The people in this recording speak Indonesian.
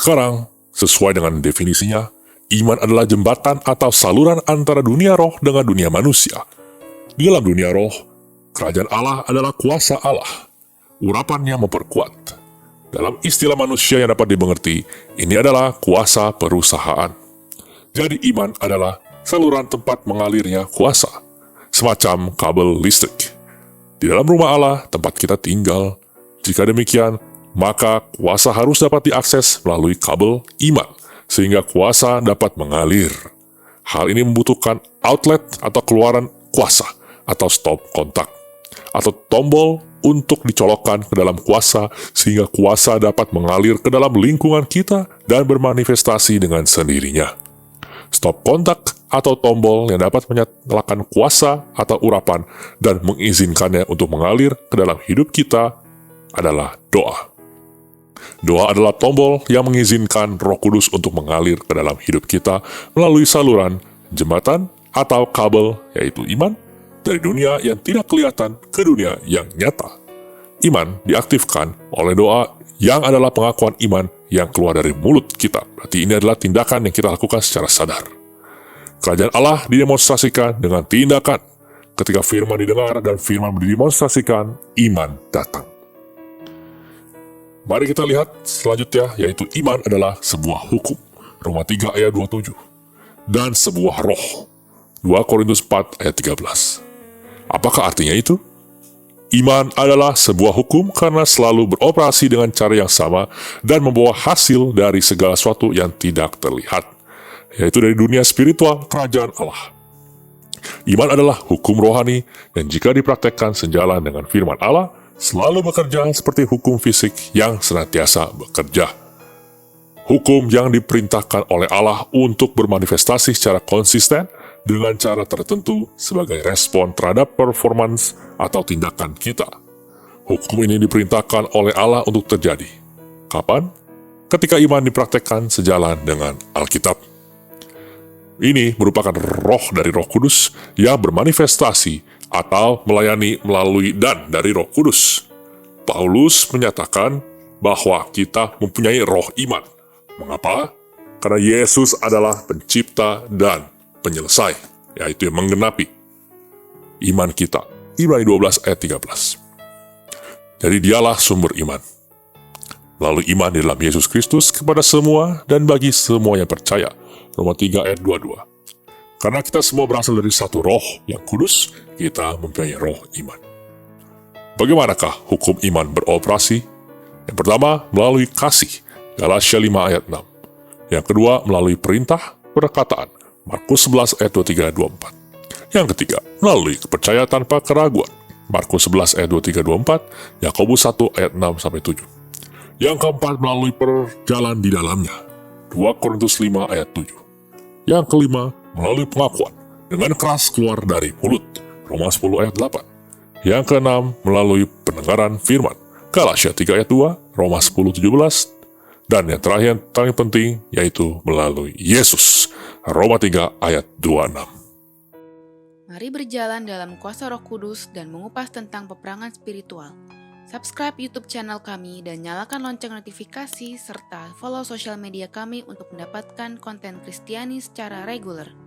Sekarang, sesuai dengan definisinya, iman adalah jembatan atau saluran antara dunia roh dengan dunia manusia. Di dalam dunia roh, kerajaan Allah adalah kuasa Allah. Urapannya memperkuat. Dalam istilah manusia yang dapat dimengerti, ini adalah kuasa perusahaan. Jadi iman adalah saluran tempat mengalirnya kuasa, semacam kabel listrik. Di dalam rumah Allah, tempat kita tinggal. Jika demikian, maka kuasa harus dapat diakses melalui kabel iman, sehingga kuasa dapat mengalir. Hal ini membutuhkan outlet atau keluaran kuasa, atau stop kontak, atau tombol untuk dicolokkan ke dalam kuasa, sehingga kuasa dapat mengalir ke dalam lingkungan kita dan bermanifestasi dengan sendirinya. Stop kontak atau tombol yang dapat menyalakan kuasa atau urapan dan mengizinkannya untuk mengalir ke dalam hidup kita adalah doa. Doa adalah tombol yang mengizinkan Roh Kudus untuk mengalir ke dalam hidup kita melalui saluran, jembatan, atau kabel, yaitu iman, dari dunia yang tidak kelihatan ke dunia yang nyata. Iman diaktifkan oleh doa yang adalah pengakuan iman yang keluar dari mulut kita. Berarti ini adalah tindakan yang kita lakukan secara sadar. Kerajaan Allah didemonstrasikan dengan tindakan. Ketika firman didengar dan firman didemonstrasikan, iman datang. Mari kita lihat selanjutnya, yaitu iman adalah sebuah hukum. Roma 3 ayat 27. Dan sebuah roh. 2 Korintus 4 ayat 13. Apakah artinya itu? Iman adalah sebuah hukum karena selalu beroperasi dengan cara yang sama dan membawa hasil dari segala sesuatu yang tidak terlihat, yaitu dari dunia spiritual kerajaan Allah. Iman adalah hukum rohani, dan jika dipraktekkan sejalan dengan firman Allah, selalu bekerja seperti hukum fisik yang senantiasa bekerja. Hukum yang diperintahkan oleh Allah untuk bermanifestasi secara konsisten dengan cara tertentu sebagai respon terhadap performance atau tindakan kita. Hukum ini diperintahkan oleh Allah untuk terjadi. Kapan? Ketika iman dipraktekkan sejalan dengan Alkitab. Ini merupakan roh dari Roh Kudus yang bermanifestasi atau melayani melalui dan dari Roh Kudus. Paulus menyatakan bahwa kita mempunyai roh iman. Mengapa? Karena Yesus adalah pencipta dan penyelesai, yaitu yang menggenapi iman kita. Ibrani 12 ayat 13. Jadi dialah sumber iman. Melalui iman di dalam Yesus Kristus kepada semua dan bagi semua yang percaya. Roma 3 ayat 22. Karena kita semua berasal dari satu roh yang kudus, kita mempunyai roh iman. Bagaimanakah hukum iman beroperasi? Yang pertama, melalui kasih, Galatia 5 ayat 6. Yang kedua, melalui perintah, perkataan, Markus 11 ayat 23-24. Yang ketiga, melalui kepercayaan tanpa keraguan, Markus 11 ayat 23-24, Yakobus 1 ayat 6-7. Yang keempat, melalui perjalanan di dalamnya, 2 Korintus 5 ayat 7. Yang kelima, melalui pengakuan dengan keras keluar dari mulut, Roma 10 ayat 8. Yang keenam, melalui pendengaran firman, Galatia 3 ayat 2, Roma 10:17. Dan yang terakhir, paling penting, yaitu melalui Yesus, Roma 3 ayat 26. Mari berjalan dalam kuasa Roh Kudus dan mengupas tentang peperangan spiritual. Subscribe YouTube channel kami dan nyalakan lonceng notifikasi serta follow sosial media kami untuk mendapatkan konten Kristiani secara reguler.